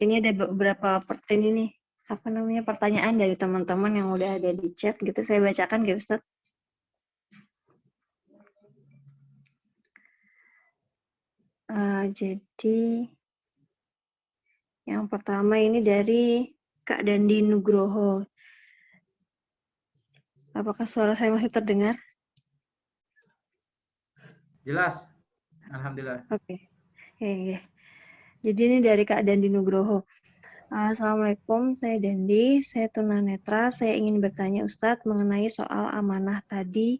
ini ada beberapa pertanyaan dari teman-teman yang udah ada di chat gitu. Saya bacakan ya Ustadz. Jadi yang pertama ini dari Kak Dandi Nugroho. Apakah suara saya masih terdengar? Jelas, alhamdulillah. Oke. Okay. Jadi ini dari Kak Dandi Nugroho. Assalamualaikum, saya Dandi, saya tunanetra. Saya ingin bertanya Ustadz mengenai soal amanah tadi.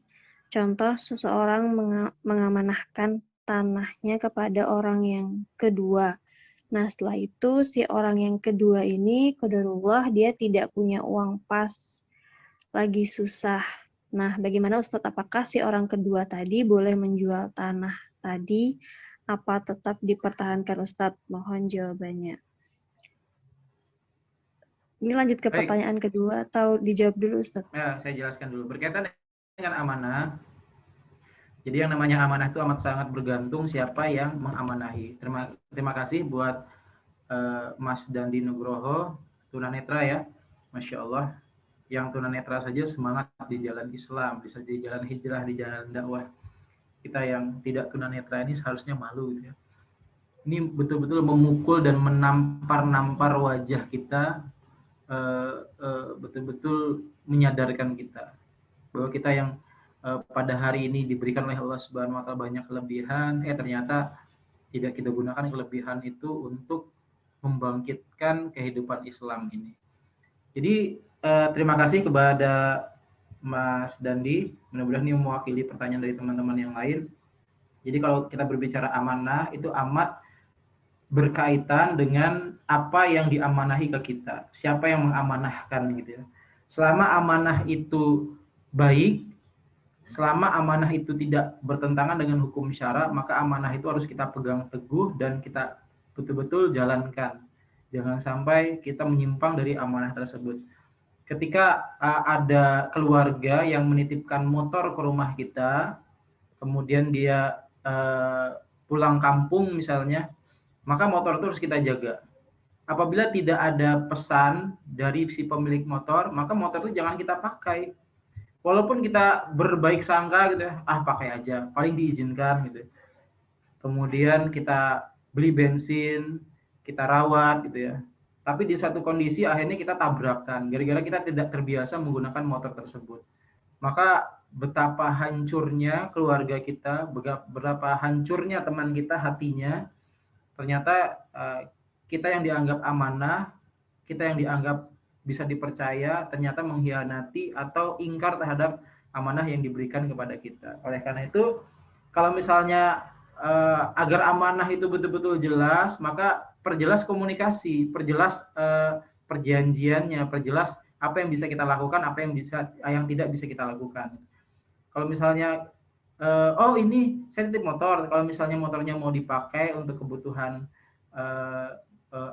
Contoh seseorang mengamanahkan tanahnya kepada orang yang kedua. Nah, setelah itu si orang yang kedua ini qadarullah dia tidak punya uang pas, lagi susah. Nah, bagaimana Ustadz? Apakah si orang kedua tadi boleh menjual tanah tadi? Apa tetap dipertahankan Ustadz? Mohon jawabannya. Ini lanjut ke pertanyaan kedua atau dijawab dulu Ustadz? Ya, saya jelaskan dulu. Berkaitan dengan amanah, jadi yang namanya amanah itu amat sangat bergantung siapa yang mengamanahi. Terima kasih buat Mas Dandi Nugroho, tunanetra ya. Masya Allah, yang tunanetra saja semangat di jalan Islam, bisa di jalan hijrah, di jalan dakwah. Kita yang tidak tunanetra ini seharusnya malu gitu ya. Ini betul-betul memukul dan menampar-nampar wajah kita, betul-betul menyadarkan kita bahwa kita yang pada hari ini diberikan oleh Allah Subhanahu wa taala banyak kelebihan, ternyata tidak kita gunakan kelebihan itu untuk membangkitkan kehidupan Islam ini. Jadi terima kasih kepada Mas Dandi, mudah-mudahan ini mewakili pertanyaan dari teman-teman yang lain. Jadi kalau kita berbicara amanah itu amat berkaitan dengan apa yang diamanahi ke kita, siapa yang mengamanahkan gitu ya. Selama amanah itu baik, selama amanah itu tidak bertentangan dengan hukum syara, maka amanah itu harus kita pegang teguh dan kita betul-betul jalankan. Jangan sampai kita menyimpang dari amanah tersebut. Ketika ada keluarga yang menitipkan motor ke rumah kita, kemudian dia pulang kampung misalnya, maka motor itu harus kita jaga. Apabila tidak ada pesan dari si pemilik motor, maka motor itu jangan kita pakai. Walaupun kita berbaik sangka gitu ya, pakai aja, paling diizinkan gitu. Kemudian kita beli bensin, kita rawat gitu ya. Tapi di satu kondisi akhirnya kita tabrakan, gara-gara kita tidak terbiasa menggunakan motor tersebut. Maka betapa hancurnya keluarga kita, berapa hancurnya teman kita hatinya, ternyata kita yang dianggap amanah, kita yang dianggap bisa dipercaya, ternyata mengkhianati atau ingkar terhadap amanah yang diberikan kepada kita. Oleh karena itu, kalau misalnya agar amanah itu betul-betul jelas, maka perjelas komunikasi, perjelas perjanjiannya, perjelas apa yang bisa kita lakukan, apa yang tidak bisa kita lakukan. Kalau misalnya ini saya titip motor, kalau misalnya motornya mau dipakai untuk kebutuhan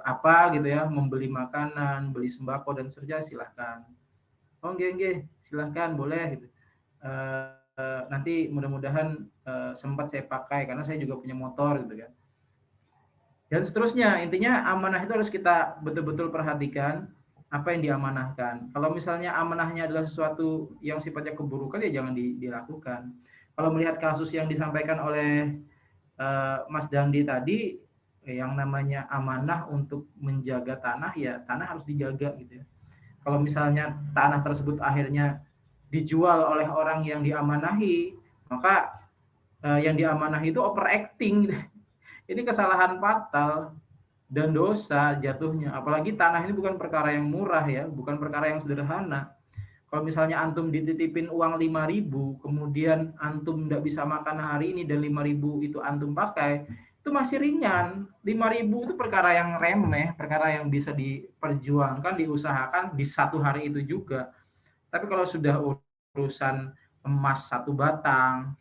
apa gitu ya, membeli makanan, beli sembako dan seterusnya, silahkan. Nggih, silahkan, boleh gitu. Nanti mudah-mudahan sempat saya pakai karena saya juga punya motor gitu kan. Dan seterusnya, intinya amanah itu harus kita betul-betul perhatikan apa yang diamanahkan. Kalau misalnya amanahnya adalah sesuatu yang sifatnya keburukan, ya jangan dilakukan. Kalau melihat kasus yang disampaikan oleh Mas Dandi tadi, yang namanya amanah untuk menjaga tanah, ya tanah harus dijaga gitu ya. Kalau misalnya tanah tersebut akhirnya dijual oleh orang yang diamanahi, maka yang diamanahi itu overacting. Ini kesalahan fatal dan dosa jatuhnya. Apalagi tanah ini bukan perkara yang murah ya, bukan perkara yang sederhana. Kalau misalnya antum dititipin uang 5.000, kemudian antum tidak bisa makan hari ini dan 5.000 itu antum pakai, itu masih ringan. 5.000 itu perkara yang remeh, perkara yang bisa diperjuangkan, diusahakan di satu hari itu juga. Tapi kalau sudah urusan emas 1 batang,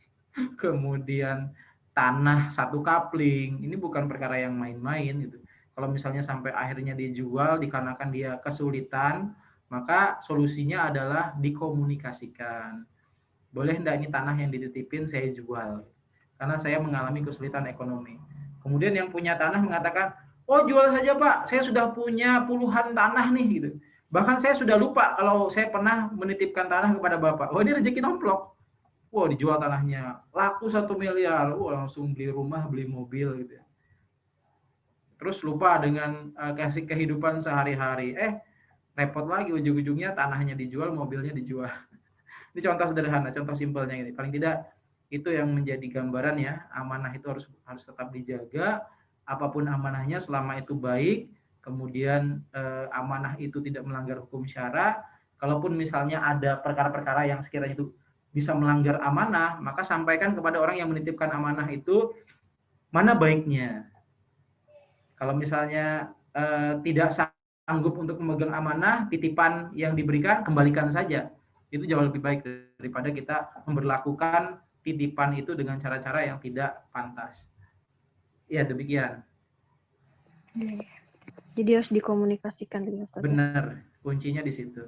kemudian tanah 1 kapling, ini bukan perkara yang main-main gitu. Kalau misalnya sampai akhirnya dijual dikarenakan dia kesulitan, maka solusinya adalah dikomunikasikan. Boleh enggak ini tanah yang dititipin saya jual? Karena saya mengalami kesulitan ekonomi. Kemudian yang punya tanah mengatakan, Oh jual saja Pak, saya sudah punya puluhan tanah nih gitu. Bahkan saya sudah lupa kalau saya pernah menitipkan tanah kepada Bapak. Oh ini rezeki nomplok. Wah dijual tanahnya, laku 1 miliar. Wah langsung beli rumah, beli mobil gitu ya. Terus lupa dengan kasih kehidupan sehari-hari. Repot lagi ujung-ujungnya tanahnya dijual, mobilnya dijual. Ini contoh sederhana, contoh simpelnya ini. Paling tidak itu yang menjadi gambaran ya, amanah itu harus tetap dijaga. Apapun amanahnya selama itu baik, kemudian amanah itu tidak melanggar hukum syara. Kalaupun misalnya ada perkara-perkara yang sekiranya itu bisa melanggar amanah, maka sampaikan kepada orang yang menitipkan amanah itu mana baiknya. Kalau misalnya tidak sanggup untuk memegang amanah, titipan yang diberikan kembalikan saja. Itu jauh lebih baik daripada kita memperlakukan titipan itu dengan cara-cara yang tidak pantas. Ya demikian. Jadi harus dikomunikasikan dengan Ustaz. Benar, kuncinya di situ.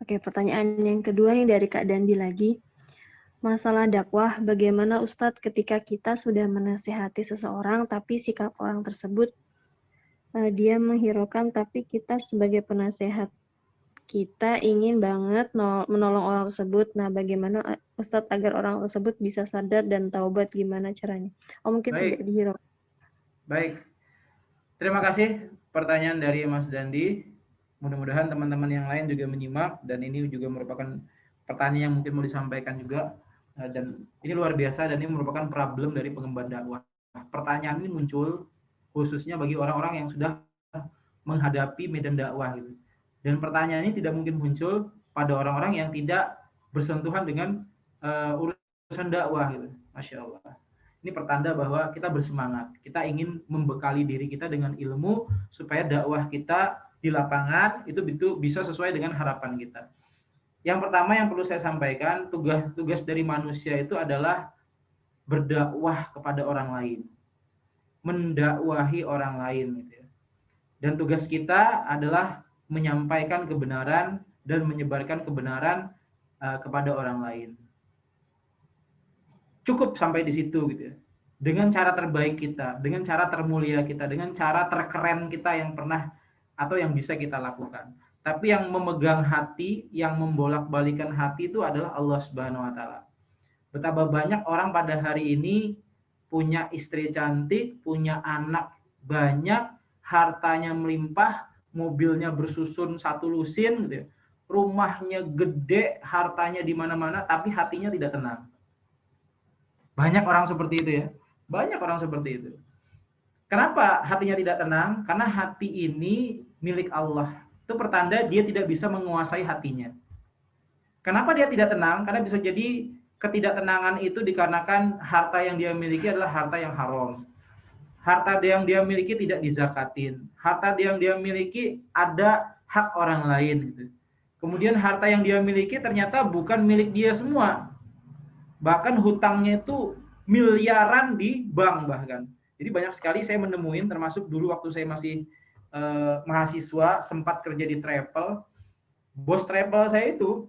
Oke, pertanyaan yang kedua nih dari Kak Dandi lagi. Masalah dakwah, bagaimana Ustadz ketika kita sudah menasihati seseorang tapi sikap orang tersebut dia menghiraukan, tapi kita sebagai penasehat kita ingin banget menolong orang tersebut. Nah, bagaimana Ustadz agar orang tersebut bisa sadar dan taubat, gimana caranya? Oh, mungkin tidak dihiraukan. Baik. Terima kasih pertanyaan dari Mas Dandi. Mudah-mudahan teman-teman yang lain juga menyimak dan ini juga merupakan pertanyaan yang mungkin mau disampaikan juga dan ini luar biasa dan ini merupakan problem dari pengemban dakwah. Pertanyaan ini muncul khususnya bagi orang-orang yang sudah menghadapi medan dakwah gitu. Dan pertanyaan ini tidak mungkin muncul pada orang-orang yang tidak bersentuhan dengan urusan dakwah gitu. Masya Allah. Ini pertanda bahwa kita bersemangat. Kita ingin membekali diri kita dengan ilmu supaya dakwah kita di lapangan itu bisa sesuai dengan harapan kita. Yang pertama yang perlu saya sampaikan, tugas dari manusia itu adalah berdakwah kepada orang lain. Mendakwahi orang lain gitu ya. Dan tugas kita adalah menyampaikan kebenaran dan menyebarkan kebenaran kepada orang lain. Cukup sampai di situ gitu ya. Dengan cara terbaik kita, dengan cara termulia kita, dengan cara terkeren kita yang pernah atau yang bisa kita lakukan. Tapi yang memegang hati, yang membolak-balikan hati itu adalah Allah Subhanahu wa taala. Betapa banyak orang pada hari ini punya istri cantik, punya anak banyak, hartanya melimpah, mobilnya bersusun satu lusin gitu ya. Rumahnya gede, hartanya di mana-mana tapi hatinya tidak tenang. Banyak orang seperti itu ya. Banyak orang seperti itu. Kenapa hatinya tidak tenang? Karena hati ini milik Allah. Itu pertanda dia tidak bisa menguasai hatinya. Kenapa dia tidak tenang? Karena bisa jadi ketidaktenangan itu dikarenakan harta yang dia miliki adalah harta yang haram. Harta yang dia miliki tidak dizakatin. Harta yang dia miliki ada hak orang lain gitu. Kemudian harta yang dia miliki ternyata bukan milik dia semua. Bahkan hutangnya itu miliaran di bank bahkan. Jadi banyak sekali saya menemuin, termasuk dulu waktu saya masih mahasiswa, sempat kerja di travel. Bos travel saya itu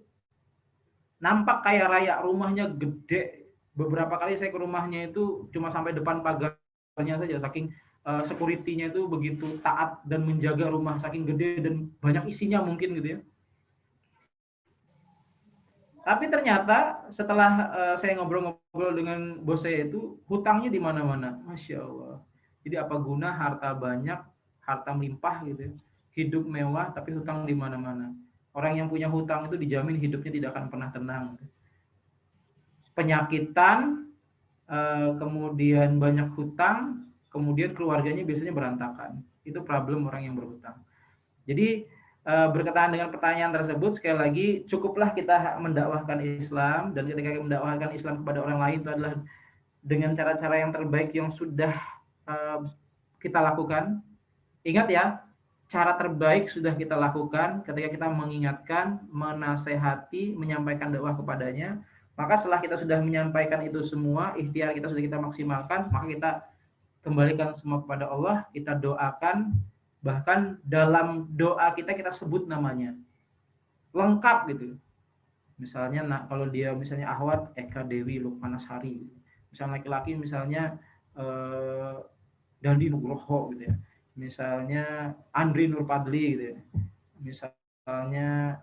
nampak kaya raya, rumahnya gede. Beberapa kali saya ke rumahnya itu cuma sampai depan pagarnya saja, saking security-nya itu begitu taat dan menjaga rumah, saking gede dan banyak isinya mungkin gitu ya. Tapi ternyata setelah saya ngobrol-ngobrol dengan bos saya itu, hutangnya di mana-mana. Masya Allah. Jadi apa guna harta banyak, harta melimpah gitu ya. Hidup mewah tapi hutang di mana-mana. Orang yang punya hutang itu dijamin hidupnya tidak akan pernah tenang. Penyakitan, kemudian banyak hutang, kemudian keluarganya biasanya berantakan. Itu problem orang yang berhutang. Jadi berkaitan dengan pertanyaan tersebut, sekali lagi cukuplah kita mendakwahkan Islam, dan ketika kita mendakwahkan Islam kepada orang lain itu adalah dengan cara-cara yang terbaik yang sudah kita lakukan. Ingat ya, cara terbaik sudah kita lakukan ketika kita mengingatkan, menasehati, menyampaikan dakwah kepadanya. Maka setelah kita sudah menyampaikan itu semua, ikhtiar kita sudah kita maksimalkan, maka kita kembalikan semua kepada Allah, kita doakan. Bahkan dalam doa kita sebut namanya lengkap gitu. Misalnya kalau dia misalnya Ahwat Eka Dewi Lukmanasari, misalnya laki-laki misalnya Dandi Nugroho gitu ya. Misalnya Andri Nurpadli gitu ya. Misalnya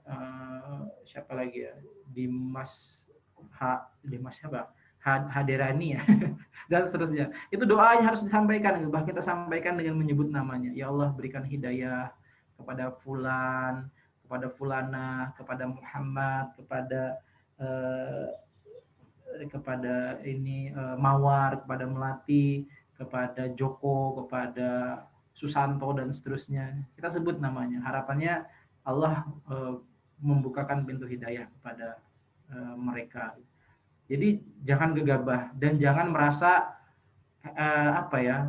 siapa lagi ya? Dimas siapa? Haderani ya. Dan seterusnya. Itu doanya harus disampaikan, bahkan kita sampaikan dengan menyebut namanya. Ya Allah, berikan hidayah kepada fulan, kepada fulana, kepada Muhammad, kepada ini Mawar, kepada Melati, kepada Joko, kepada Susanto dan seterusnya. Kita sebut namanya. Harapannya Allah membukakan pintu hidayah kepada mereka. Jadi jangan gegabah dan jangan merasa apa ya?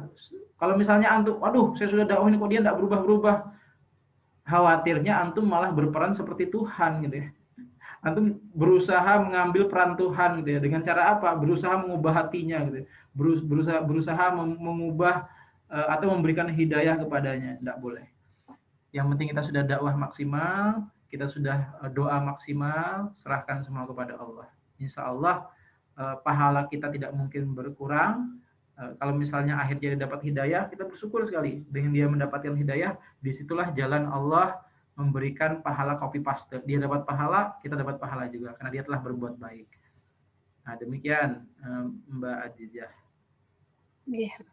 Kalau misalnya antum, waduh, saya sudah dakwah ini kok dia tidak berubah-berubah. Khawatirnya antum malah berperan seperti Tuhan gitu ya. Antum berusaha mengambil peran Tuhan gitu ya. Dengan cara apa? Berusaha mengubah hatinya gitu ya. Berusaha mengubah atau memberikan hidayah kepadanya. Tidak boleh. Yang penting kita sudah dakwah maksimal, kita sudah doa maksimal, serahkan semua kepada Allah. Insya Allah pahala kita tidak mungkin berkurang. Kalau misalnya akhirnya dapat hidayah, kita bersyukur sekali. Dengan dia mendapatkan hidayah, disitulah jalan Allah memberikan pahala copy paste. Dia dapat pahala, kita dapat pahala juga, karena dia telah berbuat baik. Nah, demikian Mbak Adijah. Iya.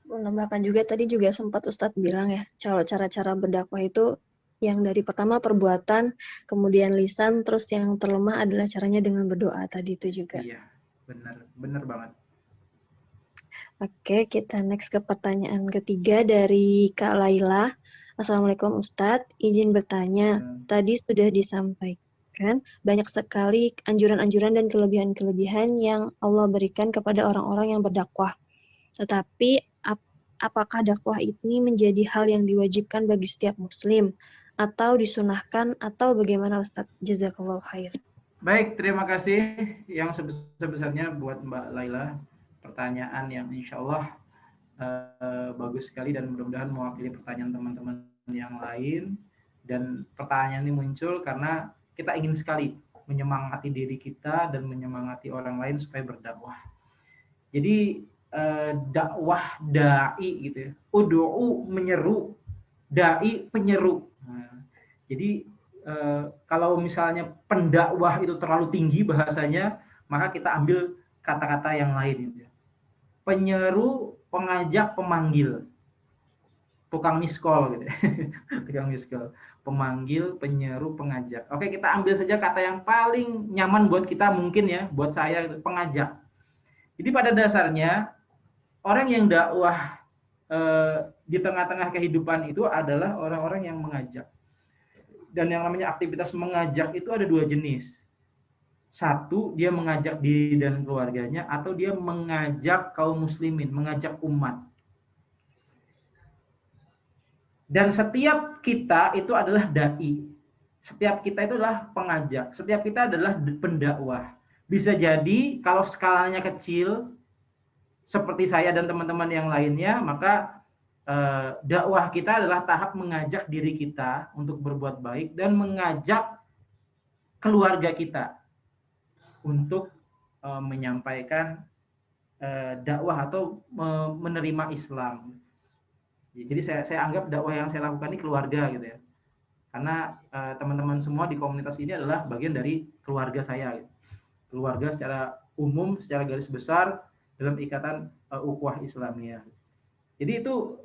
Menambahkan juga tadi juga sempat Ustadz bilang ya, cara-cara berdakwah itu yang dari pertama perbuatan, kemudian lisan, terus yang terlemah adalah caranya dengan berdoa tadi itu juga. Iya, benar banget. Oke, kita next ke pertanyaan ketiga dari Kak Laila. Assalamualaikum Ustadz, izin bertanya. Tadi sudah disampaikan banyak sekali anjuran-anjuran dan kelebihan-kelebihan yang Allah berikan kepada orang-orang yang berdakwah. Tetapi apakah dakwah ini menjadi hal yang diwajibkan bagi setiap muslim atau disunahkan atau bagaimana Ustadz? Jazakallahu khair. Baik, terima kasih yang sebesar-besarnya buat Mbak Laila. Pertanyaan yang insya Allah bagus sekali dan mudah-mudahan mewakili pertanyaan teman-teman yang lain. Dan pertanyaan ini muncul karena kita ingin sekali menyemangati diri kita dan menyemangati orang lain supaya berdakwah. Jadi dakwah dai gitu ya. Ud'u menyeru, dai penyeru. Nah, jadi kalau misalnya pendakwah itu terlalu tinggi bahasanya, maka kita ambil kata-kata yang lain gitu ya. Penyeru, pengajak, pemanggil. Tukang miskol gitu ya. Tukang miskol. Pemanggil, penyeru, pengajak. Oke, kita ambil saja kata yang paling nyaman buat kita mungkin ya, buat saya gitu, pengajak. Jadi pada dasarnya orang yang dakwah di tengah-tengah kehidupan itu adalah orang-orang yang mengajak. Dan yang namanya aktivitas mengajak itu ada dua jenis. Satu, dia mengajak diri dan keluarganya, atau dia mengajak kaum muslimin, mengajak umat. Dan setiap kita itu adalah dai. Setiap kita itu adalah pengajak. Setiap kita adalah pendakwah. Bisa jadi kalau skalanya kecil, seperti saya dan teman-teman yang lainnya, maka dakwah kita adalah tahap mengajak diri kita untuk berbuat baik dan mengajak keluarga kita untuk menyampaikan dakwah atau menerima Islam. Jadi saya anggap dakwah yang saya lakukan ini keluarga gitu ya. Karena teman-teman semua di komunitas ini adalah bagian dari keluarga saya. Gitu. Keluarga secara umum, secara garis besar dalam ikatan ukhuwah Islamiyah. Jadi itu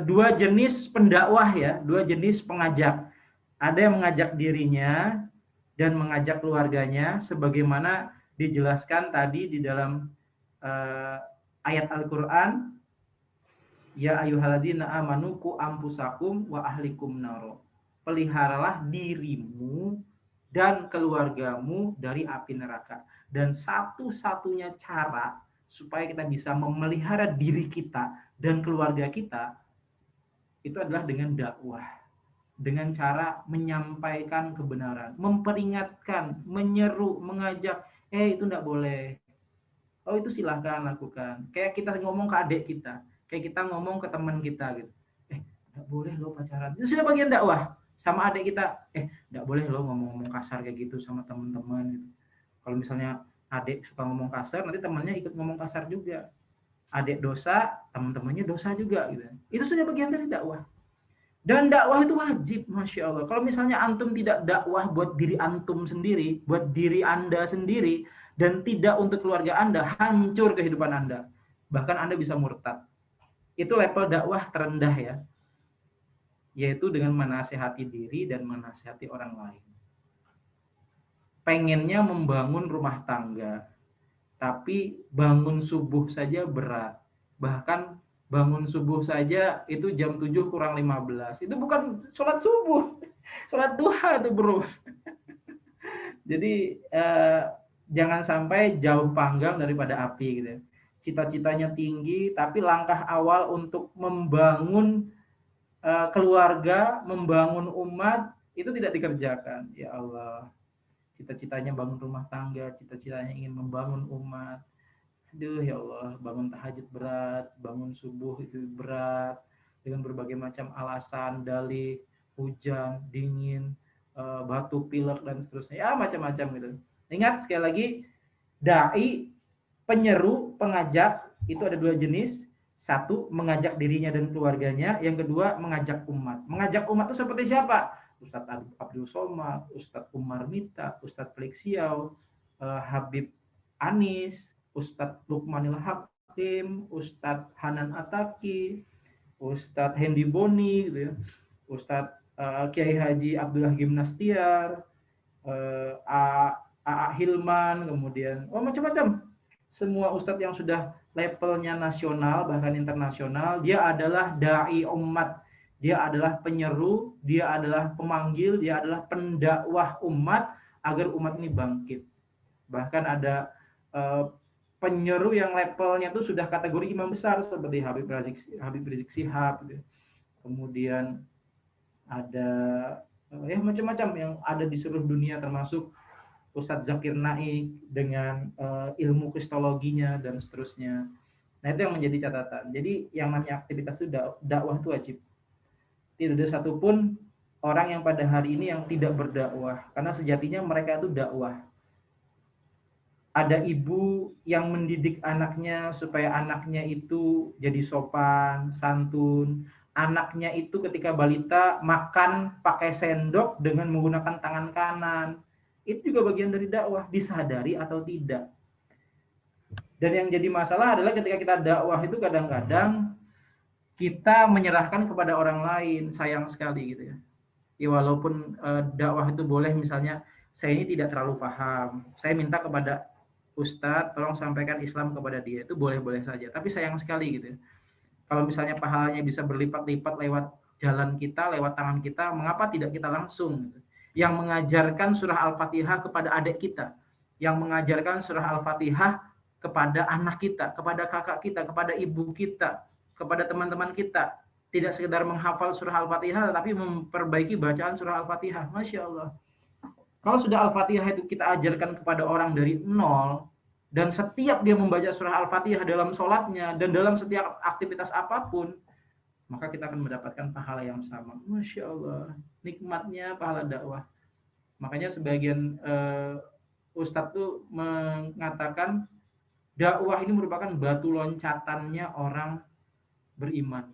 dua jenis pendakwah ya, dua jenis pengajak. Ada yang mengajak dirinya dan mengajak keluarganya sebagaimana dijelaskan tadi di dalam ayat Al-Qur'an, ya ayyuhalladzina amanu qu anfusakum wa ahlikum naro. Peliharalah dirimu dan keluargamu dari api neraka. Dan satu-satunya cara supaya kita bisa memelihara diri kita dan keluarga kita itu adalah dengan dakwah. Dengan cara menyampaikan kebenaran, memperingatkan, menyeru, mengajak, itu enggak boleh. Oh, itu silahkan lakukan. Kayak kita ngomong ke adik kita, kayak kita ngomong ke teman kita gitu. Enggak boleh lo pacaran. Itu sudah bagian dakwah. Sama adik kita, enggak boleh lo ngomong-ngomong kasar kayak gitu sama teman-teman gitu. Kalau misalnya adik suka ngomong kasar, nanti temannya ikut ngomong kasar juga. Adik dosa, teman-temannya dosa juga gitu. Itu sudah bagian dari dakwah. Dan dakwah itu wajib, Masya Allah. Kalau misalnya antum tidak dakwah buat diri antum sendiri, buat diri Anda sendiri, dan tidak untuk keluarga Anda, hancur kehidupan Anda. Bahkan Anda bisa murtad. Itu level dakwah terendah ya. Yaitu dengan menasehati diri dan menasehati orang lain. Pengennya membangun rumah tangga, tapi bangun subuh saja berat. Bahkan bangun subuh saja itu jam 7 kurang 15. Itu bukan sholat subuh, sholat duha itu bro. Jadi jangan sampai jauh panggang daripada api gitu. Cita-citanya tinggi, tapi langkah awal untuk membangun keluarga, membangun umat itu tidak dikerjakan. Ya Allah, cita-citanya bangun rumah tangga, cita-citanya ingin membangun umat. Aduh ya Allah, bangun tahajud berat, bangun subuh itu berat, dengan berbagai macam alasan, dalih, hujan, dingin, batu, pilek, dan seterusnya. Ya macam-macam gitu. Ingat sekali lagi, da'i, penyeru, pengajak, itu ada dua jenis. Satu, mengajak dirinya dan keluarganya. Yang kedua, mengajak umat. Mengajak umat itu seperti siapa? Ustadz Abdul Somad, Ustadz Umar Mita, Ustadz Fleksiau, Habib Anis, Ustadz Lukmanil Hakim, Ustadz Hanan Ataki, Ustadz Hendi Boni, gitu ya. Ustadz Kiai Haji Abdullah Gimnastiar, A.A. Hilman, kemudian macam-macam. Semua ustadz yang sudah levelnya nasional bahkan internasional, dia adalah dai umat, dia adalah penyeru, dia adalah pemanggil, dia adalah pendakwah umat agar umat ini bangkit. Bahkan ada penyeru yang levelnya itu sudah kategori imam besar seperti Habib Rizik Sihab, gitu. Kemudian ada ya macam-macam yang ada di seluruh dunia, termasuk Ustadz Zakir Naik dengan ilmu kristologinya dan seterusnya. Nah itu yang menjadi catatan. Jadi yang namanya aktivitas itu dakwah itu wajib. Tidak ada satupun orang yang pada hari ini yang tidak berdakwah, karena sejatinya mereka itu dakwah. Ada ibu yang mendidik anaknya supaya anaknya itu jadi sopan, santun. Anaknya itu ketika balita makan pakai sendok dengan menggunakan tangan kanan. Itu juga bagian dari dakwah, disadari atau tidak. Dan yang jadi masalah adalah ketika kita dakwah itu kadang-kadang kita menyerahkan kepada orang lain, sayang sekali gitu ya. Ya walaupun dakwah itu boleh, misalnya saya ini tidak terlalu paham, saya minta kepada Ustadz tolong sampaikan Islam kepada dia, itu boleh-boleh saja. Tapi sayang sekali gitu ya. Kalau misalnya pahalanya bisa berlipat-lipat lewat jalan kita, lewat tangan kita, mengapa tidak kita langsung gitu? Yang mengajarkan surah Al-Fatihah kepada adik kita, yang mengajarkan surah Al-Fatihah kepada anak kita, kepada kakak kita, kepada ibu kita, kepada teman-teman kita. Tidak sekedar menghafal surah Al-Fatihah, tapi memperbaiki bacaan surah Al-Fatihah. Masya Allah. Kalau sudah Al-Fatihah itu kita ajarkan kepada orang dari nol, dan setiap dia membaca surah Al-Fatihah dalam sholatnya, dan dalam setiap aktivitas apapun, maka kita akan mendapatkan pahala yang sama. Masya Allah, nikmatnya pahala dakwah. Makanya sebagian ustadz tuh mengatakan dakwah ini merupakan batu loncatannya orang beriman.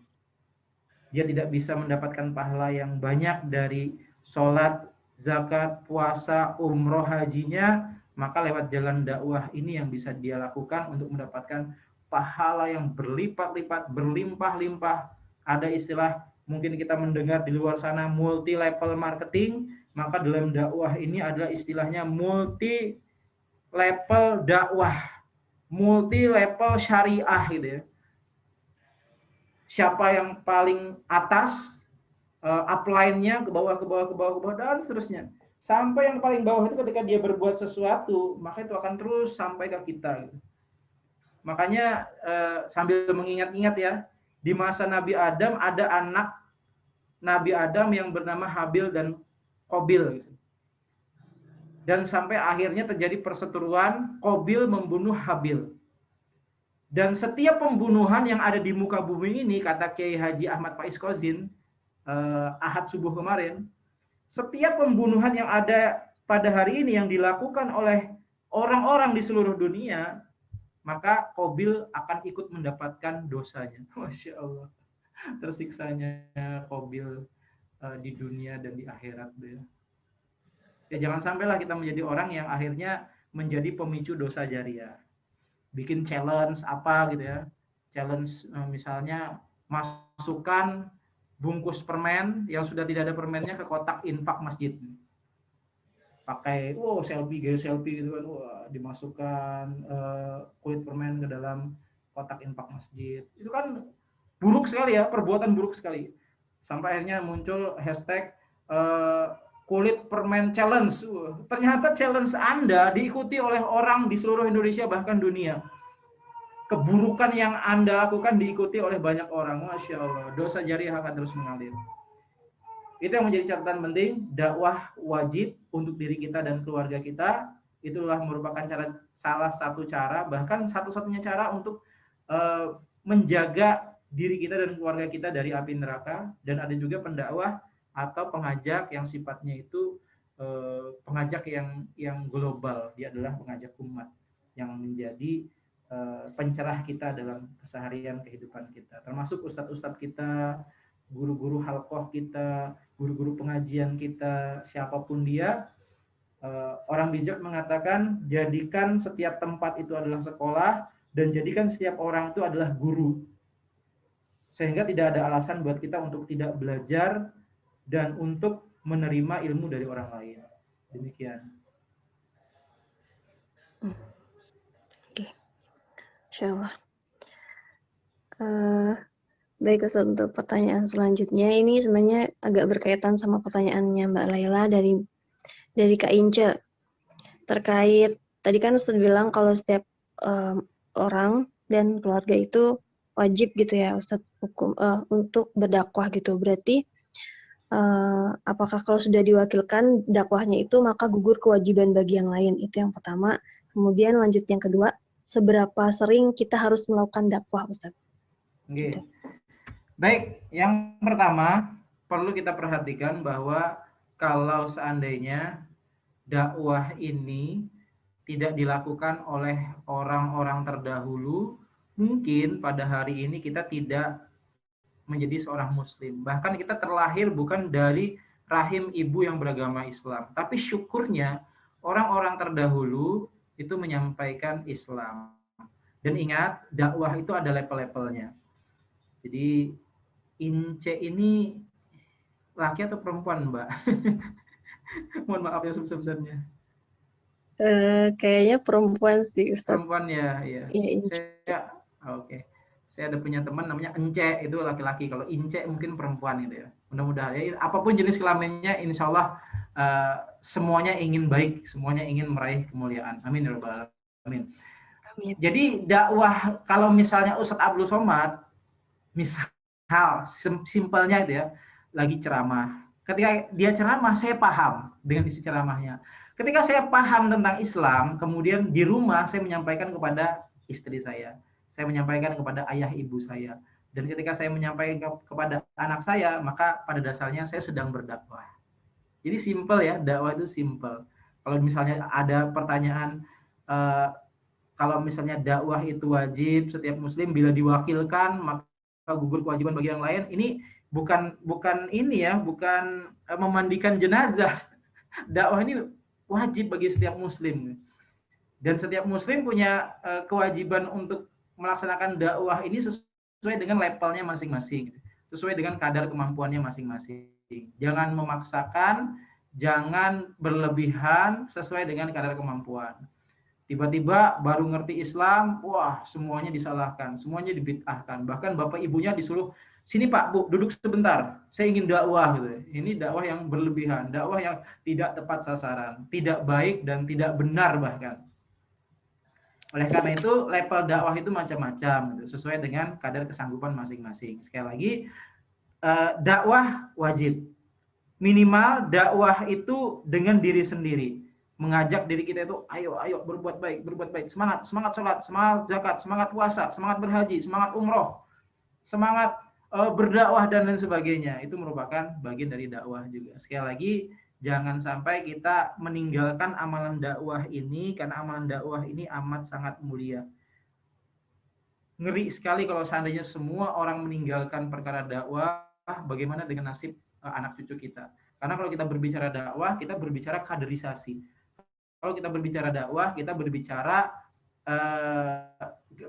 Dia tidak bisa mendapatkan pahala yang banyak dari sholat, zakat, puasa, umroh, hajinya, maka lewat jalan dakwah ini yang bisa dia lakukan untuk mendapatkan pahala yang berlipat-lipat, berlimpah-limpah. Ada istilah mungkin kita mendengar di luar sana multi level marketing, maka dalam dakwah ini adalah istilahnya multi level dakwah, multi level syariah gitu ya. Siapa yang paling atas, upline-nya ke bawah, ke bawah, ke bawah, ke bawah, dan seterusnya. Sampai yang paling bawah itu ketika dia berbuat sesuatu, maka itu akan terus sampai ke kita. Gitu. Makanya sambil mengingat-ingat ya, di masa Nabi Adam ada anak Nabi Adam yang bernama Habil dan Qabil. Gitu. Dan sampai akhirnya terjadi perseteruan, Qabil membunuh Habil. Dan setiap pembunuhan yang ada di muka bumi ini, kata Kiai Haji Ahmad Faiz Kozin, Ahad subuh kemarin, setiap pembunuhan yang ada pada hari ini yang dilakukan oleh orang-orang di seluruh dunia, maka Qabil akan ikut mendapatkan dosanya. Masya Allah, tersiksanya Qabil di dunia dan di akhirat. Ya, jangan sampailah kita menjadi orang yang akhirnya menjadi pemicu dosa jariah. Bikin challenge apa gitu ya. Challenge misalnya masukkan bungkus permen yang sudah tidak ada permennya ke kotak infak masjid. Pakai selfie gaya selfie gitu kan, dimasukkan kulit permen ke dalam kotak infak masjid. Itu kan buruk sekali ya, perbuatan buruk sekali. Sampai akhirnya muncul hashtag kulit permen challenge. Ternyata challenge Anda diikuti oleh orang di seluruh Indonesia bahkan dunia. Keburukan yang Anda lakukan diikuti oleh banyak orang. Masya Allah, dosa jariah akan terus mengalir. Itu yang menjadi catatan penting, dakwah wajib untuk diri kita dan keluarga kita. Itulah merupakan salah satu cara, bahkan satu-satunya cara untuk menjaga diri kita dan keluarga kita dari api neraka. Dan ada juga pendakwah atau pengajak yang sifatnya itu pengajak yang global. Dia adalah pengajak umat yang menjadi pencerah kita dalam keseharian kehidupan kita. Termasuk ustadz-ustadz kita, guru-guru halqoh kita, guru-guru pengajian kita, siapapun dia, orang bijak mengatakan jadikan setiap tempat itu adalah sekolah dan jadikan setiap orang itu adalah guru. Sehingga tidak ada alasan buat kita untuk tidak belajar dan untuk menerima ilmu dari orang lain. Demikian. Oke, insyaallah. Baik Ustaz, untuk pertanyaan selanjutnya ini sebenarnya agak berkaitan sama pertanyaannya Mbak Laila dari Kak Ince. Terkait tadi kan Ustaz bilang kalau setiap orang dan keluarga itu wajib gitu ya Ustaz hukum untuk berdakwah gitu. Berarti apakah kalau sudah diwakilkan dakwahnya itu maka gugur kewajiban bagi yang lain? Itu yang pertama. Kemudian lanjut yang kedua, seberapa sering kita harus melakukan dakwah Ustaz? Gitu. Baik, yang pertama perlu kita perhatikan bahwa kalau seandainya dakwah ini tidak dilakukan oleh orang-orang terdahulu, mungkin pada hari ini kita tidak menjadi seorang muslim. Bahkan kita terlahir bukan dari rahim ibu yang beragama Islam. Tapi syukurnya orang-orang terdahulu itu menyampaikan Islam. Dan ingat, dakwah itu ada level-levelnya. Jadi Ince ini laki atau perempuan, Mbak? Mohon maaf ya sebesar-besarnya. Kayaknya perempuan sih Ustaz. Perempuan ya, ya. Oke. Saya ada punya teman namanya Ence, itu laki-laki. Kalau Ince mungkin perempuan gitu ya. Mudah-mudahan ya, apapun jenis kelaminnya, insya Allah semuanya ingin baik, semuanya ingin meraih kemuliaan. Amin ya rabbal alamin. Jadi dakwah, kalau misalnya Ustadz Abdul Somad, misal simpelnya itu ya, lagi ceramah. Ketika dia ceramah, saya paham dengan isi ceramahnya. Ketika saya paham tentang Islam, kemudian di rumah saya menyampaikan kepada istri saya menyampaikan kepada ayah ibu saya, dan ketika saya menyampaikan kepada anak saya, maka pada dasarnya saya sedang berdakwah. Jadi simpel ya, dakwah itu simpel. Kalau misalnya ada pertanyaan, kalau misalnya dakwah itu wajib, setiap muslim bila diwakilkan maka gugur kewajiban bagi yang lain, ini bukan ini ya, bukan memandikan jenazah. Dakwah ini wajib bagi setiap muslim. Dan setiap muslim punya kewajiban untuk melaksanakan dakwah ini sesuai dengan levelnya masing-masing, sesuai dengan kadar kemampuannya masing-masing. Jangan memaksakan, jangan berlebihan, sesuai dengan kadar kemampuan. Tiba-tiba baru ngerti Islam, wah semuanya disalahkan, semuanya dibid'ahkan. Bahkan bapak ibunya disuruh, sini Pak, Bu, duduk sebentar, saya ingin dakwah. Gitu. Ini dakwah yang berlebihan, dakwah yang tidak tepat sasaran, tidak baik dan tidak benar bahkan. Oleh karena itu level dakwah itu macam-macam, gitu, sesuai dengan kadar kesanggupan masing-masing. Sekali lagi, dakwah wajib. Minimal dakwah itu dengan diri sendiri. Mengajak diri kita itu, ayo berbuat baik, semangat sholat, semangat zakat, semangat puasa, semangat berhaji, semangat umroh, semangat berdakwah dan lain sebagainya. Itu merupakan bagian dari dakwah juga. Sekali lagi, jangan sampai kita meninggalkan amalan dakwah ini, karena amalan dakwah ini amat sangat mulia. ngeri sekali kalau seandainya semua orang meninggalkan perkara dakwah, bagaimana dengan nasib anak cucu kita? Karena kalau kita berbicara dakwah, kita berbicara kaderisasi. Kalau kita berbicara dakwah, kita berbicara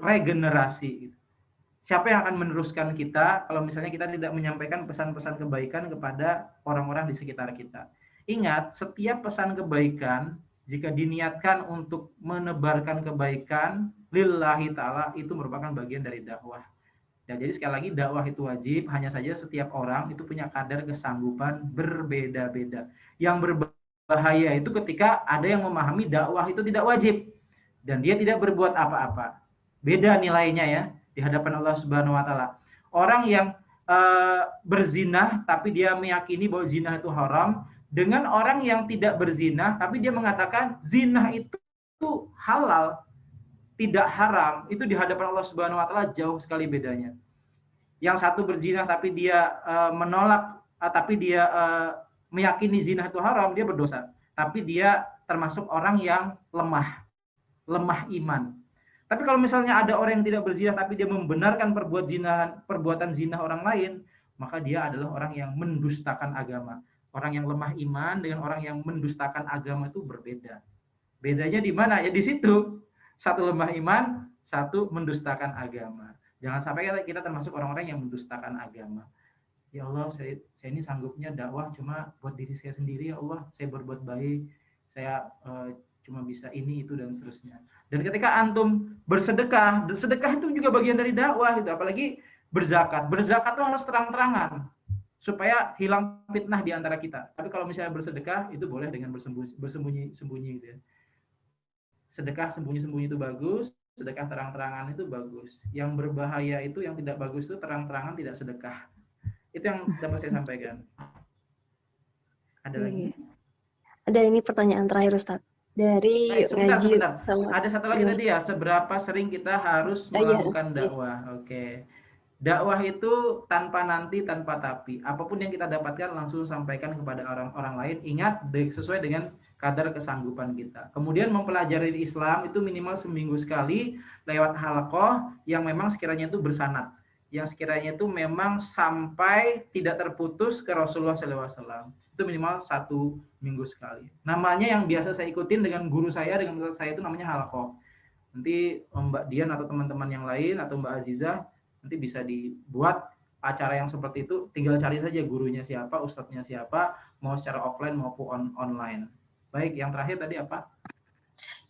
regenerasi. Siapa yang akan meneruskan kita kalau misalnya kita tidak menyampaikan pesan-pesan kebaikan kepada orang-orang di sekitar kita? Ingat, setiap pesan kebaikan jika diniatkan untuk menebarkan kebaikan lillahi ta'ala itu merupakan bagian dari dakwah. Ya, jadi sekali lagi dakwah itu wajib, hanya saja setiap orang itu punya kadar kesanggupan berbeda-beda. Yang berbahaya itu ketika ada yang memahami dakwah itu tidak wajib dan dia tidak berbuat apa-apa. Beda nilainya ya di hadapan Allah Subhanahu wa taala. Orang yang berzina tapi dia meyakini bahwa zina itu haram dengan orang yang tidak berzina tapi dia mengatakan zina itu halal, tidak haram, itu di hadapan Allah Subhanahu wa taala jauh sekali bedanya. Yang satu berzina tapi dia menolak tapi dia meyakini zina itu haram, dia berdosa. Tapi dia termasuk orang yang lemah iman. Tapi kalau misalnya ada orang yang tidak berzina tapi dia membenarkan perbuatan zina orang lain, maka dia adalah orang yang mendustakan agama. Orang yang lemah iman dengan orang yang mendustakan agama itu berbeda. Bedanya di mana? Ya di situ. Satu lemah iman, satu mendustakan agama. Jangan sampai kita termasuk orang-orang yang mendustakan agama. Ya Allah, saya ini sanggupnya dakwah cuma buat diri saya sendiri, ya Allah. Saya berbuat baik, saya cuma bisa ini, itu, dan seterusnya. Dan ketika antum bersedekah, sedekah itu juga bagian dari dakwah gitu. Apalagi berzakat. Berzakat itu harus terang-terangan supaya hilang fitnah di antara kita. Tapi kalau misalnya bersedekah, itu boleh dengan bersembunyi-sembunyi gitu ya. Sedekah sembunyi-sembunyi itu bagus, sedekah terang-terangan itu bagus. Yang berbahaya itu, yang tidak bagus itu terang-terangan tidak sedekah. Itu yang dapat saya sampaikan. Ada lagi? Ada ini pertanyaan terakhir Ustadz. Dari Baik, sebentar. Ada satu lagi tadi ya, seberapa sering kita harus melakukan dakwah. Oke. Dakwah itu tanpa nanti, tanpa tapi. Apapun yang kita dapatkan langsung sampaikan kepada orang-orang lain. Ingat, sesuai dengan kadar kesanggupan kita. Kemudian mempelajari Islam itu minimal seminggu sekali lewat halaqah yang memang sekiranya itu bersanad. Yang sekiranya itu memang sampai tidak terputus ke Rasulullah SAW. Itu minimal 1 minggu sekali. Namanya yang biasa saya ikutin dengan guru saya, dengan ustaz saya itu namanya halaqah. Nanti Mbak Dian atau teman-teman yang lain atau Mbak Azizah nanti bisa dibuat acara yang seperti itu, tinggal cari saja gurunya siapa, ustadznya siapa, mau secara offline maupun online. Baik, yang terakhir tadi apa?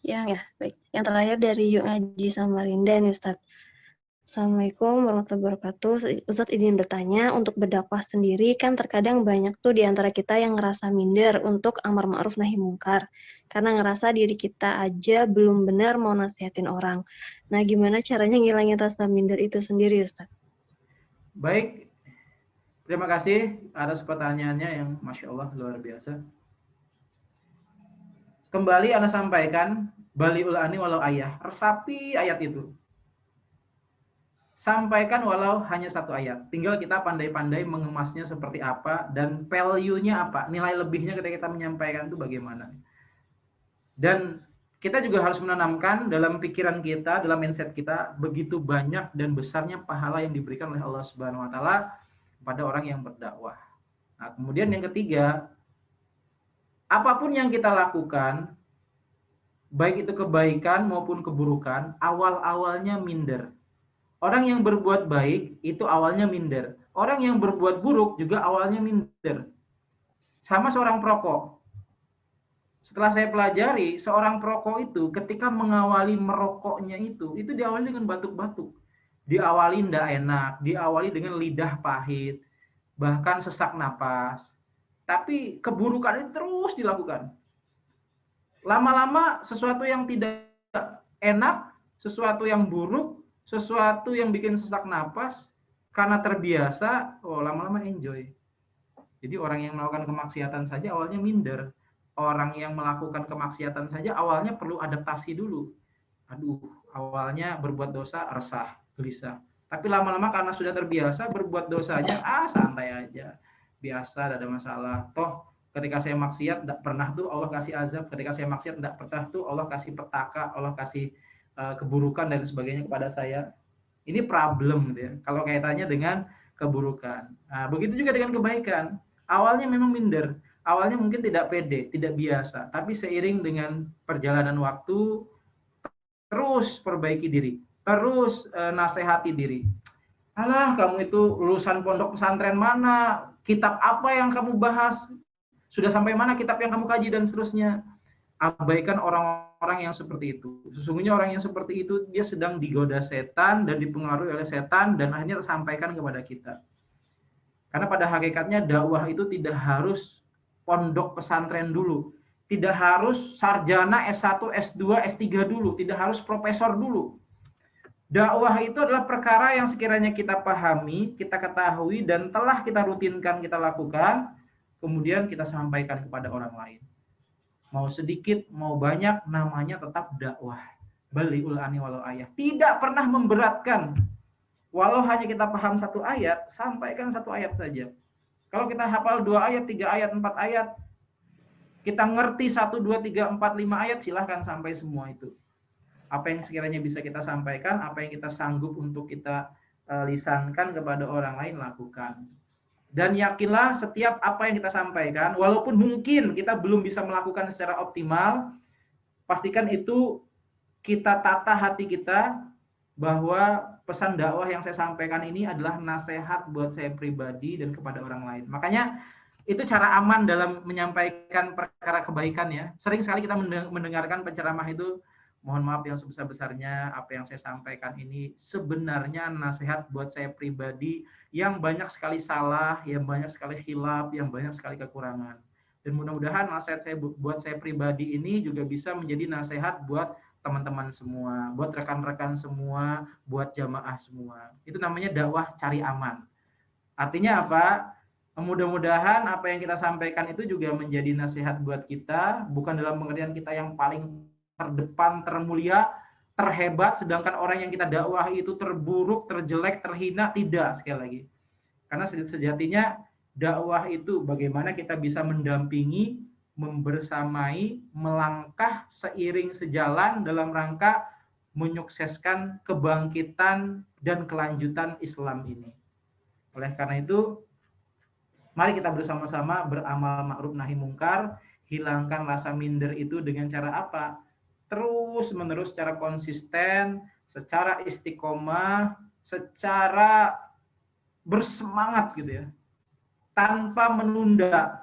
Ya, baik. Yang terakhir dari Yuk Ngaji Samarinda nih Ustadz. Assalamualaikum warahmatullahi wabarakatuh. Ustadz ingin bertanya, untuk berdakwah sendiri kan terkadang banyak tuh di antara kita yang ngerasa minder untuk amar ma'ruf nahi mungkar. Karena ngerasa diri kita aja belum benar mau nasihatin orang. Nah, gimana caranya ngilangin rasa minder itu sendiri, Ustadz? Baik, terima kasih atas pertanyaannya yang Masya Allah luar biasa. Kembali Anda sampaikan, baliul ani walau ayah, resapi ayat itu. Sampaikan walau hanya 1 ayat. Tinggal kita pandai-pandai mengemasnya seperti apa dan value-nya apa, nilai lebihnya ketika kita menyampaikan itu bagaimana. Dan kita juga harus menanamkan dalam pikiran kita, dalam mindset kita, begitu banyak dan besarnya pahala yang diberikan oleh Allah Subhanahu wa taala kepada orang yang berdakwah. Nah, kemudian yang ketiga, apapun yang kita lakukan, baik itu kebaikan maupun keburukan, awal-awalnya minder. Orang yang berbuat baik itu awalnya minder. Orang yang berbuat buruk juga awalnya minder. Sama seorang perokok. Setelah saya pelajari, seorang perokok itu ketika mengawali merokoknya itu diawali dengan batuk-batuk. Diawali tidak enak, diawali dengan lidah pahit, bahkan sesak napas. Tapi keburukan itu terus dilakukan. Lama-lama sesuatu yang tidak enak, sesuatu yang buruk, sesuatu yang bikin sesak napas, karena terbiasa, lama-lama enjoy. Jadi orang yang melakukan kemaksiatan saja awalnya minder. Orang yang melakukan kemaksiatan saja awalnya perlu adaptasi dulu. Aduh, awalnya berbuat dosa, resah, gelisah. Tapi lama-lama karena sudah terbiasa berbuat dosanya, santai aja. Biasa, tidak ada masalah. Toh, ketika saya maksiat, tidak pernah tuh Allah kasih azab. Ketika saya maksiat, tidak pernah tuh Allah kasih petaka, Allah kasih keburukan dan sebagainya kepada saya. Ini problem gitu ya. Kalau kaitannya dengan keburukan. Nah, begitu juga dengan kebaikan. Awalnya memang minder, awalnya mungkin tidak pede, tidak biasa, tapi seiring dengan perjalanan waktu terus perbaiki diri, terus nasihati diri. Alah, kamu itu lulusan pondok pesantren mana? Kitab apa yang kamu bahas? Sudah sampai mana kitab yang kamu kaji dan seterusnya? Abaikan orang-orang yang seperti itu. Sesungguhnya orang yang seperti itu dia sedang digoda setan dan dipengaruhi oleh setan dan akhirnya tersampaikan kepada kita. Karena pada hakikatnya dakwah itu tidak harus pondok pesantren dulu. Tidak harus sarjana S1, S2, S3 dulu. Tidak harus profesor dulu. Dakwah itu adalah perkara yang sekiranya kita pahami, kita ketahui, dan telah kita rutinkan, kita lakukan, kemudian kita sampaikan kepada orang lain. Mau sedikit, mau banyak, namanya tetap dakwah. Baliul ani walau ayah. Tidak pernah memberatkan. Walau hanya kita paham satu ayat, sampaikan satu ayat saja. Kalau kita hafal 2 ayat, 3 ayat, 4 ayat, kita ngerti 1, 2, 3, 4, 5 ayat, silahkan sampai semua itu. Apa yang sekiranya bisa kita sampaikan, apa yang kita sanggup untuk kita lisankan kepada orang lain, lakukan. Dan yakinlah setiap apa yang kita sampaikan, walaupun mungkin kita belum bisa melakukan secara optimal, pastikan itu kita tata hati kita bahwa pesan dakwah yang saya sampaikan ini adalah nasihat buat saya pribadi dan kepada orang lain. Makanya itu cara aman dalam menyampaikan perkara kebaikan ya. Sering sekali kita mendengarkan penceramah itu, mohon maaf yang sebesar-besarnya, apa yang saya sampaikan ini sebenarnya nasihat buat saya pribadi yang banyak sekali salah, yang banyak sekali khilaf, yang banyak sekali kekurangan. Dan mudah-mudahan nasihat saya buat saya pribadi ini juga bisa menjadi nasihat buat teman-teman semua, buat rekan-rekan semua, buat jamaah semua. Itu namanya dakwah cari aman. Artinya apa? Mudah-mudahan apa yang kita sampaikan itu juga menjadi nasihat buat kita, bukan dalam pengertian kita yang paling terdepan, termulia, terhebat, sedangkan orang yang kita dakwah itu terburuk, terjelek, terhina, tidak sekali lagi. Karena sejatinya dakwah itu bagaimana kita bisa mendampingi, membersamai, melangkah seiring sejalan dalam rangka menyukseskan kebangkitan dan kelanjutan Islam ini. Oleh karena itu, mari kita bersama-sama beramal ma'ruf nahi mungkar, hilangkan rasa minder itu dengan cara apa? Terus-menerus secara konsisten, secara istiqomah, secara bersemangat gitu ya. Tanpa menunda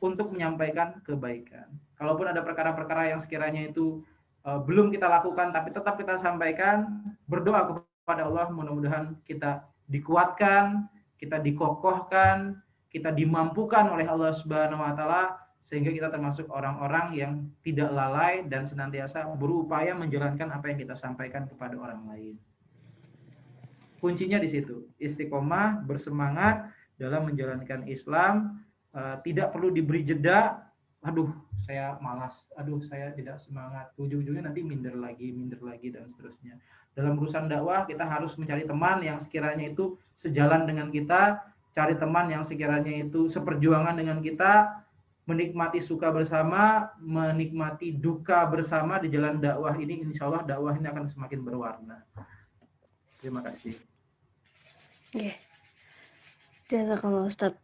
untuk menyampaikan kebaikan. Kalaupun ada perkara-perkara yang sekiranya itu belum kita lakukan, tapi tetap kita sampaikan, berdoa kepada Allah, mudah-mudahan kita dikuatkan, kita dikokohkan, kita dimampukan oleh Allah Subhanahu wa taala sehingga kita termasuk orang-orang yang tidak lalai dan senantiasa berupaya menjalankan apa yang kita sampaikan kepada orang lain. Kuncinya di situ, istiqomah, bersemangat dalam menjalankan Islam, tidak perlu diberi jeda, aduh saya malas, aduh saya tidak semangat, ujung-ujungnya nanti minder lagi dan seterusnya. Dalam urusan dakwah kita harus mencari teman yang sekiranya itu sejalan dengan kita, cari teman yang sekiranya itu seperjuangan dengan kita, menikmati suka bersama, menikmati duka bersama di jalan dakwah ini. Insya Allah dakwah ini akan semakin berwarna. Terima kasih. Oke. Jazakallah Ustadz.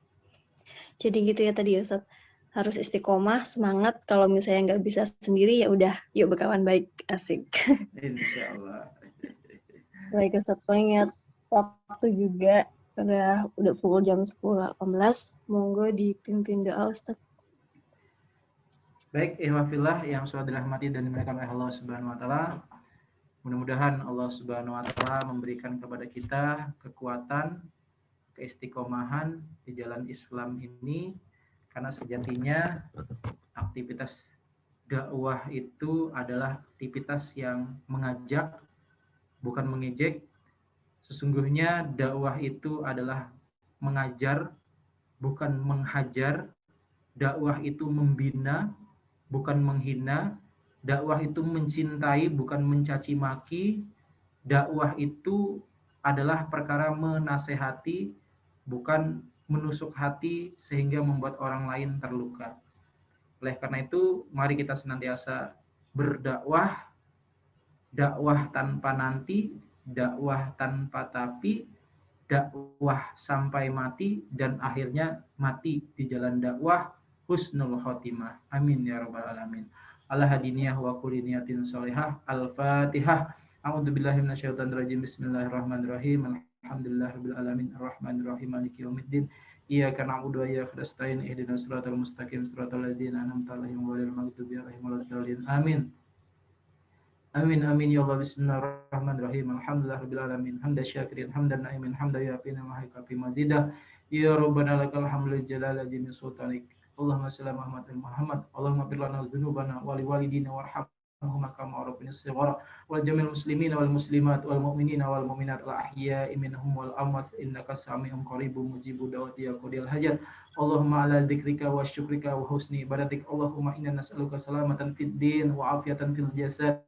Jadi gitu ya tadi Ustadz. Harus istiqomah, semangat. Kalau misalnya nggak bisa sendiri, ya udah, yuk berkawan baik. Asik. Insya Allah. Baik Ustadz, pengingat waktu juga. Udah pukul jam 10.18. Monggo dipimpin doa Ustadz. Baik, ihwafillah yang sudah dirahmati dan dimuliakan oleh Allah Subhanahu wa taala. Mudah-mudahan Allah Subhanahu wa taala memberikan kepada kita kekuatan, keistiqomahan di jalan Islam ini, karena sejatinya aktivitas dakwah itu adalah aktivitas yang mengajak, bukan mengejek. Sesungguhnya dakwah itu adalah mengajar, bukan menghajar. Dakwah itu membina, bukan menghina. Dakwah itu mencintai, bukan mencaci maki. Dakwah itu adalah perkara menasehati, bukan menusuk hati sehingga membuat orang lain terluka. Oleh karena itu, mari kita senantiasa berdakwah, dakwah tanpa nanti, dakwah tanpa tapi, dakwah sampai mati, dan akhirnya mati di jalan dakwah, husnul khotimah. Amin ya rabbal alamin. Ala hadiniyah wa kulli niyatin sholihah. Al-Fatihah. A'udzubillahi minasyaitonir rajim. Bismillahirrahmanirrahim. Alhamdulillahirabbil alamin arrahmanirrahim maliki yaumiddin. Iyyaka na'budu wa iyyaka nasta'in ihdinas siratal mustaqim siratal ladzina an'amta 'alaihim ghairil maghdubi 'alaihim waladdallin. Amin. Amin amin ya Allah. Bismillahirrahmanirrahim. Alhamdulillahirabbil alamin. Hamdan syakirin, hamdan na'imin, hamdan yafina wa haqqi mazidah. Ya Rabbana lakal hamdu jalala jami sultanik. Allahumma shalli ala Muhammad. Allahumma fir lana dzunubana wa liwalidina warhamhum kama rabbana shighara wal jamil muslimina wal muslimat wal mu'minina wal mu'minat al ahya'i minhum wal amwat innaka sami'un qaribun mujibud da'wati ya qadil hajat. Allahumma ala dzikrika wa syukrika wa husni ibadatik. Allahumma inna nas'aluka salamatan fid din wa afiyatan fil jasad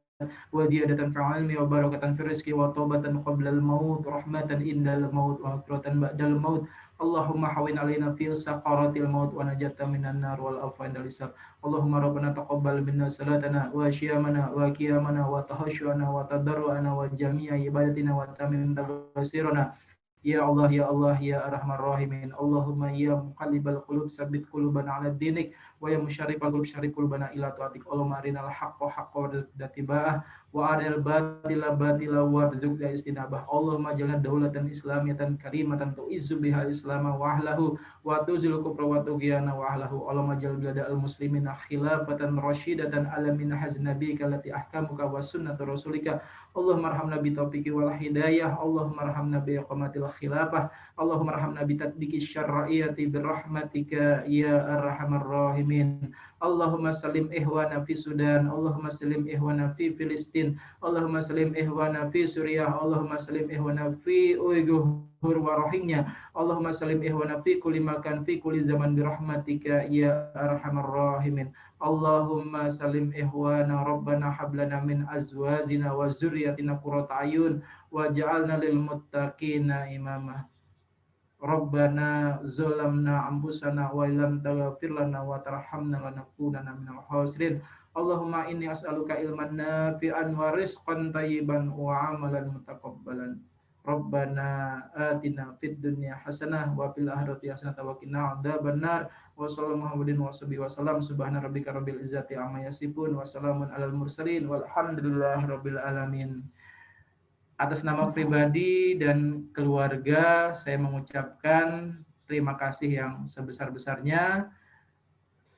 wa ziyadatan fil ilmi wa barakatan fil rizqi wa taubatan qabla al maut wa rahmatan indal maut wa maghfiratan ba'dal maut. Allahumma hawin alaina fi saqaratil maut wa najatan minan nar wal afwa indal hisab. Allahumma rabbana taqabbal minna salatana wa syiyamana wa qiyamana wa tahashshuana wa tadarruana wa jami'a ibadatina wa tamim taqsirana. Ya Allah, ya Allah, ya Arhamar Rahimin. Allahumma ya muqallibal qulub tsabbit qulubana 'ala dinik wa ya musyarrifal qulub syarrif qulubana ila ta'atik. Allahumma arinal haqqa haqqan warzuqna wa arinal batila batila warzuqna istinabah. Allahumma jalna daulatan islamiyatan karimatan tu'izzu biha al-islam wa ahlahu wa tuzil kufra wa tughyana wa ahlahu. Allahumma jal bilada al-muslimina khilafatan rasyidatan ala min haznabika allati ahkamuka wa sunnatu rasulika. Allahumma arhamna bi taufiqi wal hidayah. Allahumma arhamna bi iqamatil khilafah. Allahumma arhamna bi tatbiqi syar'iyyati bi rahmatika ya arhamar rahimin. Allahumma salim ihwana fi Sudan. Allahumma salim ihwana fi Filistin. Allahumma salim ihwana fi Suriah. Allahumma salim ihwana fi Uyghur wa Rohingya. Allahumma salim ihwana fi kulli makan fi kulli zaman bi rahmatika ya arhamar rahimin. Allahumma salim ihwana rabbana hablana min azwajina wa zurriyatina qurrata ayun waj'alna lil muttaqina imama. Rabbana zalamna anfusana wa illam taghfir lana wa tarhamna lanakunanna minal khasirin. Allahumma inni as'aluka ilman nafi'an wa rizqan thayyiban wa amalan mutaqabbalan. Rabbana atina fid dunya hasanah wa fil akhirati hasanah wa qina adzabannar. Wa sallallahu alaihi wasallam. Subhana rabbika rabbil izzati amma yasifun wa salamun alal mursalin walhamdulillahi rabbil alamin. Atas nama pribadi dan keluarga, saya mengucapkan terima kasih yang sebesar-besarnya.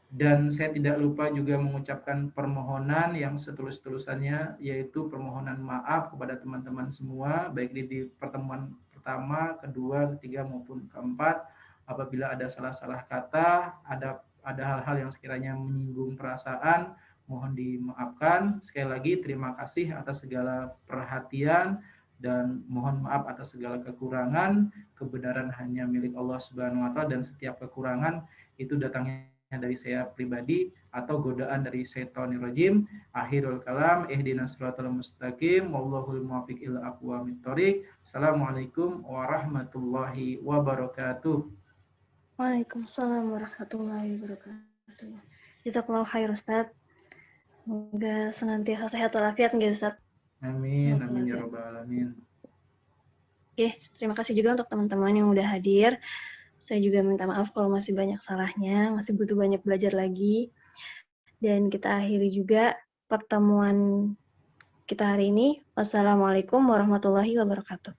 Dan saya tidak lupa juga mengucapkan permohonan yang setulus-tulusannya, yaitu permohonan maaf kepada teman-teman semua, baik di pertemuan pertama, kedua, ketiga, maupun keempat. Apabila ada salah-salah kata, ada hal-hal yang sekiranya menyinggung perasaan, mohon dimaafkan. Sekali lagi terima kasih atas segala perhatian dan mohon maaf atas segala kekurangan. Kebenaran hanya milik Allah Subhanahu wa taala dan setiap kekurangan itu datangnya dari saya pribadi atau godaan dari syaitonir rajim. Akhirul kalam, ihdinas siratal mustaqim, wallahul muwaffiq ila aqwamit thoriq. Assalamualaikum warahmatullahi wabarakatuh. Waalaikumsalam warahmatullahi wabarakatuh. Jazakallahu khair Ustaz. Semoga senantiasa sehat walafiat nggih Ustaz. Amin, amin ya rabbal alamin. Oke, terima kasih juga untuk teman-teman yang udah hadir. Saya juga minta maaf kalau masih banyak salahnya, masih butuh banyak belajar lagi. Dan kita akhiri juga pertemuan kita hari ini. Wassalamualaikum warahmatullahi wabarakatuh.